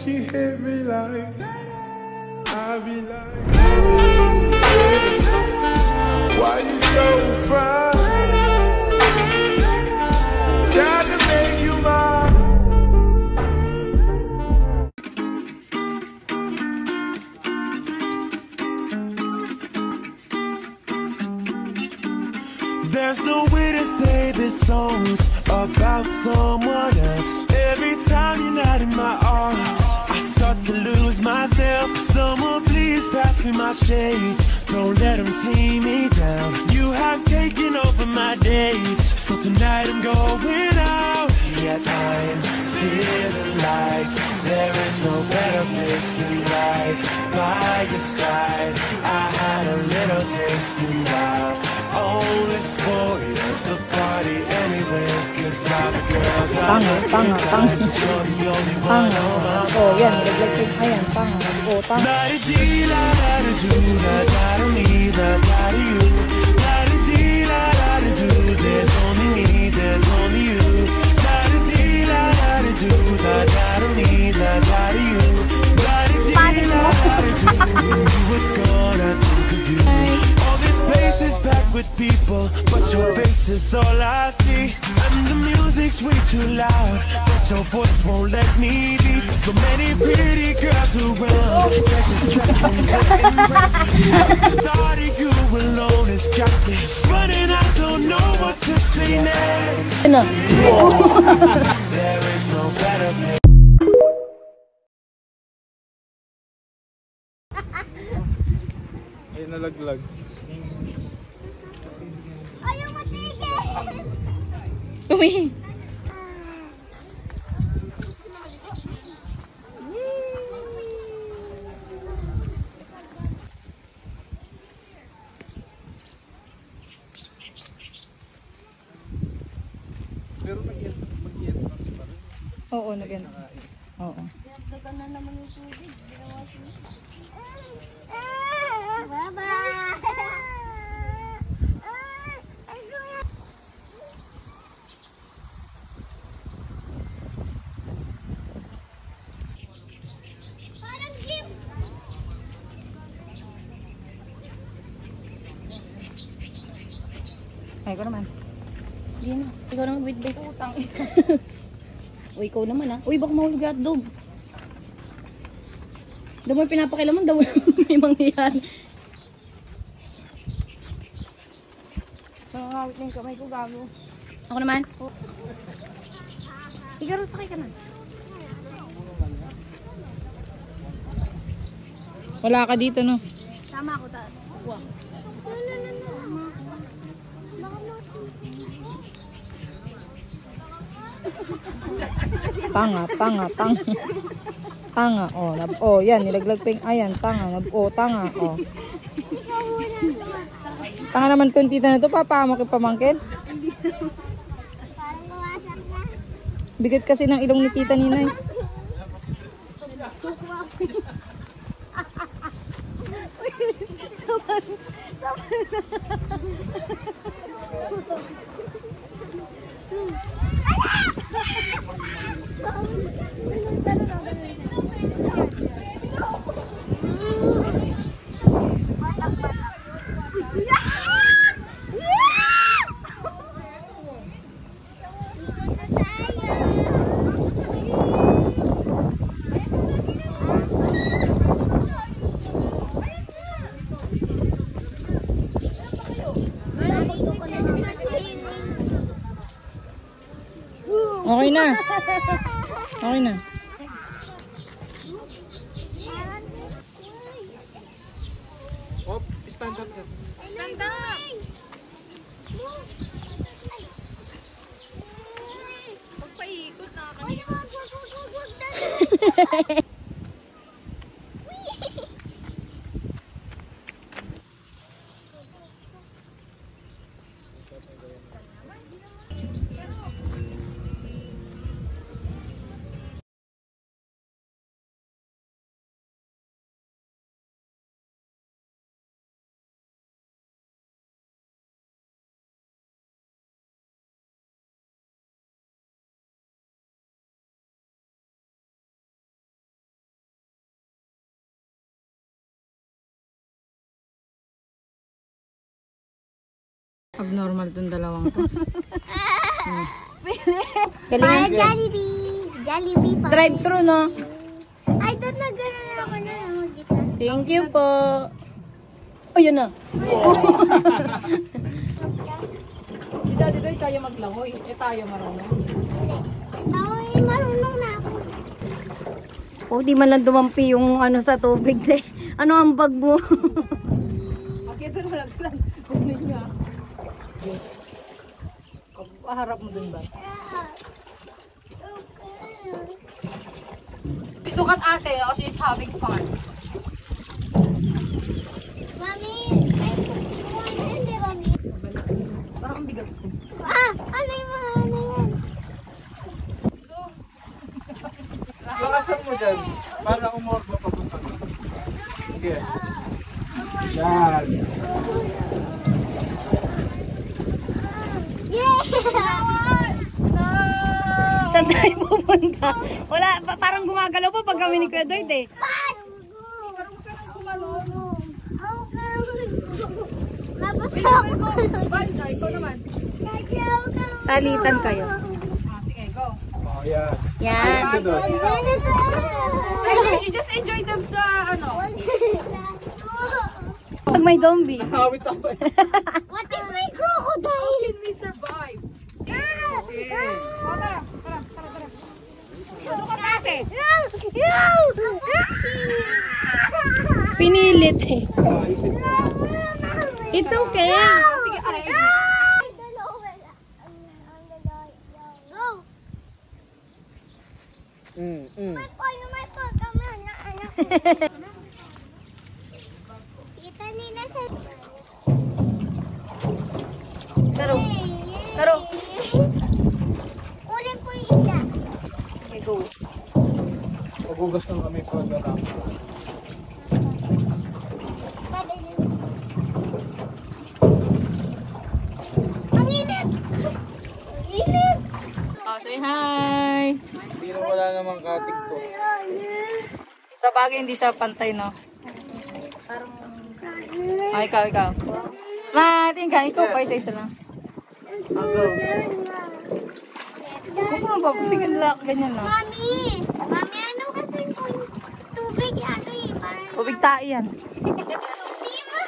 she hit me like I be like, why you so fine? Gotta make you mine. There's no way to say this song's about someone else. Every time you're not in my arms, I start to lose myself. Someone please pass me my shades. Don't let them see me down. You have taken over my days, so tonight I'm going out. Yet I'm feeling like there is no better place than right by your side. I had a little taste and I'll only spoil the party anyway. Cause all the girls I love you got, you're the only one on my mind. Oh, yan. Nilaglag ayan. Panga. Oh, panga. La-di-dee, la-da-da-do, la-da-da-me, la-da-da-you. La-di-dee, la-da-da-do, there's only me, there's only you. La-di-dee, la-da-da-do, la-da-da-me, la-da-da-you. La-di-dee, la-da-da-do, when you were gone, I think of you. All this place is packed with people, but your face is all I see. And the music's way too loud, but your voice won't let me be. So many pretty girls around, they're just dressing to impress. The thought of you alone has got me running, I don't know what to say next. There is no better place. Ay, nalaglag. Ayaw matigil! Tumingin. Pero mag-i-entrance pa rin. Oo, nag-end. Oo. Dagdagan na naman yung tubig. Bye-bye! Parang gym! Ay, ko naman. Hindi na. Ikaw na mag-wait-wait. Utang. Uy, ikaw naman ah. Uy, baka mahulog yung hotdog. Daw mo pinapakilaman, daw mo may mangyayari. Nangangawit na yung kamay ko, gago. Ako naman. Ikaw, sakay ka na. Wala ka dito, no? Tama ako. Wow. Panga. Tanga, oh. Oh, yan. Nilaglag pa yung, ayan, tanga. Oh, tanga, oh. Tanga naman kung tita na to, papahamak yung pamangkin. Parang mawasak na. Bigat kasi ng ilong ni tita Ninay. Okay na. Okay na. Op, stand up ka. Stand up! Pagpaikot na Wag. Abnormal itong dalawang to. Para Jollibee. Jollibee pa. Drive-thru, no? Ay, doon na gano'n na ako na mag-isa. Thank you po. Ayun na. Si Daddy Boy tayo maglangoy. Eh tayo marunong. Ako marunong na ako. Oh, di man lang dumampi yung ano sa tubig. Ano ang bag mo? Akita na lang. Kunin niya. Paharap mo dun ba? Look at ate. Oh, she's having fun. Mami, hindi, Mami. Parang ang bigat ko. Ano yung mga ano yan? Lakasan mo dyan. Para umorbo pa punta. Sige. Yan. Yeah! Saan tayo pupunta? Wala, parang gumagalaw pa pag kami ni Kuya Doyd eh. Banda, ikaw naman. Salitan kayo. Sige, go. Oh, yan. Yan. Ito doon. You just enjoy the ano. Pag may zombie. Nakawit ako eh. What if may crocodile? Can we survive? Pinilit eh. It's okay. Sige, aray. Kita nila sa... Taro. Taro. Kunin ko yung isda. Okay, go. Magugas ng kami po na lang. Ang init! Ang init! Oh, say hi. Hindi na wala namang katig to. Sa bagay, hindi siya pantay, no? Oh, ikaw. Smart! Ikaw pa, isa-isa lang. Oh, go. Huwag mo ba? Bigyan lang, ganyan, no? Mami! Mami, ano kasi kung tubig ano eh? Parang... Tubig tayo yan.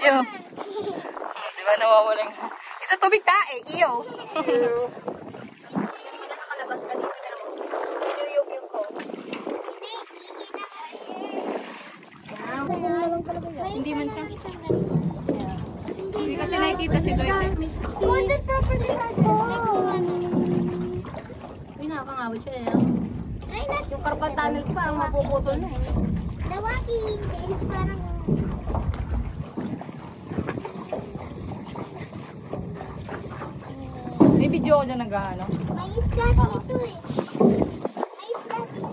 Iyo. Di ba nawawalan ka? Isa tubig tae, iyo. Hindi man siya. Hindi kasi nakikita si Doy. Kundat ka pa din ako. Uy, nakakangawit siya eh. Try natin. Yung carpal tunnel ko parang mapuputol na eh. Dawaki. Parang... May video ko dyan nag-ano. May isda dito eh. May isda dito.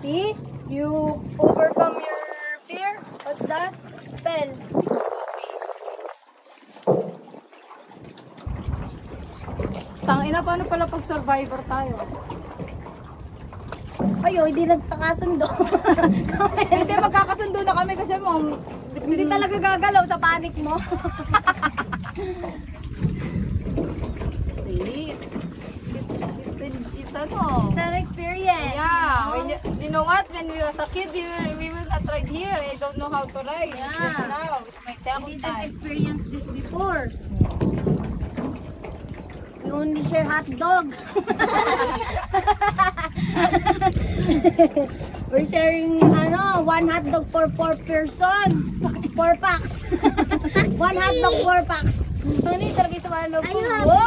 See? You overcome your fear? What's that? Spell. Tangina, paano pala pag survivor tayo? Ayo, hindi nagtakasundo. Hindi, magkakasundo na kami kasi Hindi talaga gagalaw sa panic mo. See, it's ano. It's an experience. Yeah, when you know what? When we was a kid, we will not ride here. I don't know how to ride. Yeah. Just now, it's my I second didn't time. experience this before. We only share hot dogs. We're sharing one hot dog for 4 person. 4 packs. One hot dog 4 packs. Tony, talaga sa mga loob Are ko. you happy? Wow!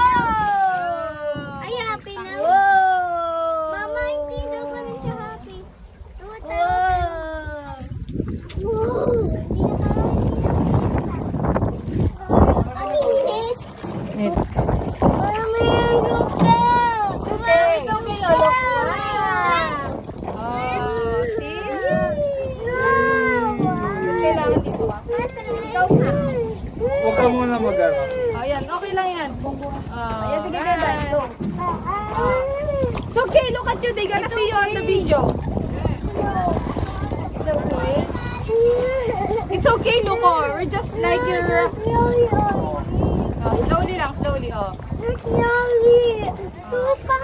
Are you happy now? Wow! Mama, hindi daw pa rin siya happy. What the... Wow! Wow! Ang init! Mami, ang lupa! It's okay. It's okay, Lolo. See? Kailangan dito ba? Ikaw na. Huwag ka muna mag-ano. Oh, yan. Okay lang yan. Ayan, sige, Bella. Go. It's okay. Look at you. They gonna see you on the video. It's okay, Luko. We're just like your... Oh, slowly lang, slowly. Oh. Yummy! Tupa!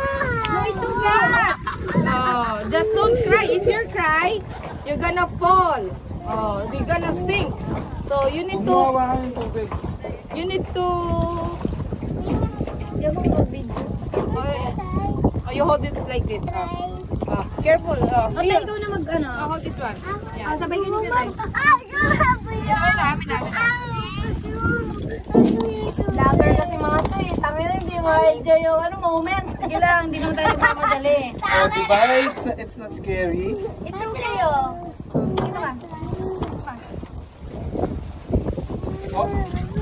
Oh, just don't cry. If you cry, you're gonna fall. Oh, you're gonna sink. So you need to, Gumawa ng tubig. you need to, Diyan mo mag-video. oh, you hold it like this. Oh, careful. Oh, Ate, feel. ikaw na mag-ano. Oh, hold this one. Yeah. Ah, sabay ko nito tayo. Amin. Vlogger kasi mga to eh. Tangin na hindi ma-enjoy yung moment. Sige lang, hindi naman tayo nagmamadali. Oh, diba? It's not scary. It's okay oh. Dito ka. Oh,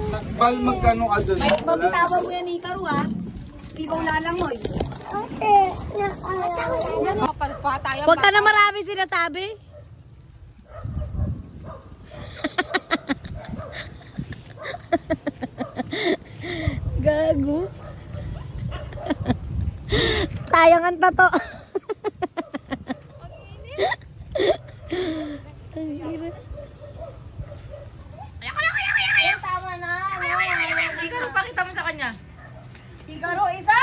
nagbal magkano ka dun? Ay, mabitawan mo yan ni Ikaru ah. Ikaw lalangoy. Okay. Kapalpa tayo. Huwag ka na marami sinasabi. Gago. Sayang ang tato. Ang hirap. Tama na. Ikaw, pakita mo sa kanya. Ikaru, isa!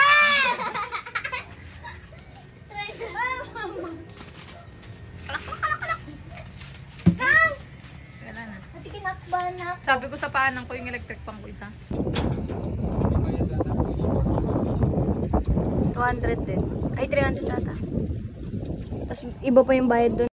Wala na. Ati kinakban na. Sabi ko sa paanan ko yung electric pang ko isa. 200 din. Ay, 300 tata. Tapos iba pa yung bayad doon.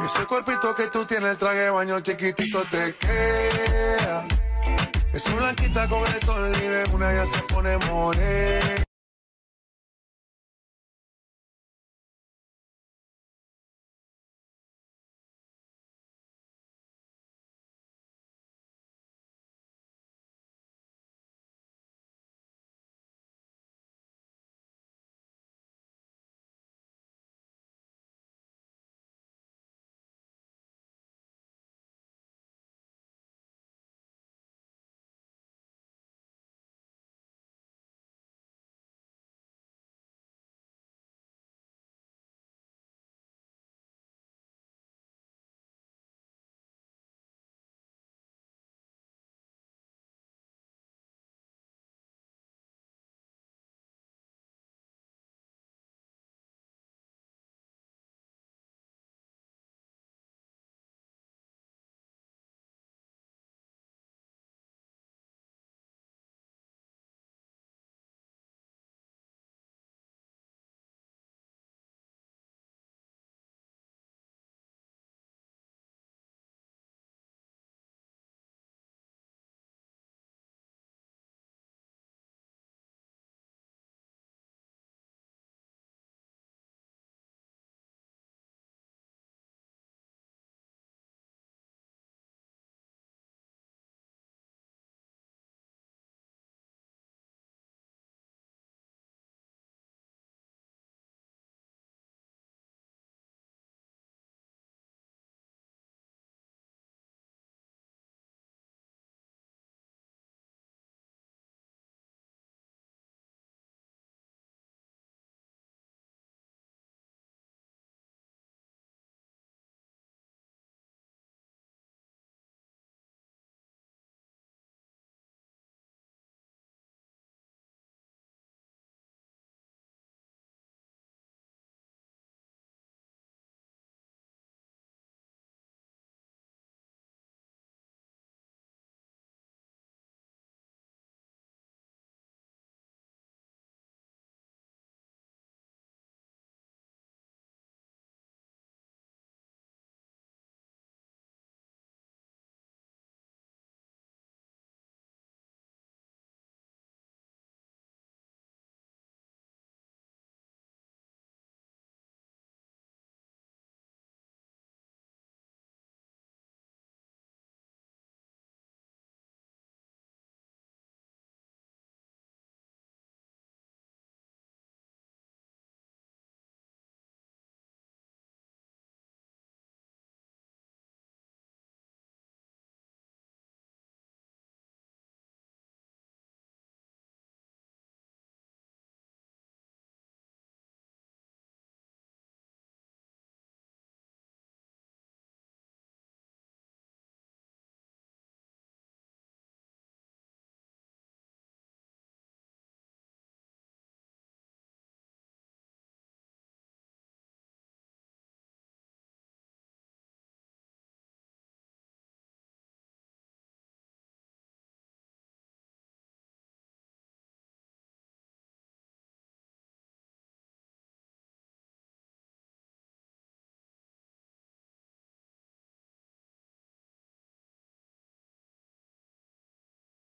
Ese cuerpito que tú tienes, el traje de baño chiquitito te queda. Esa blanquita con el sol y de una ya se pone morena.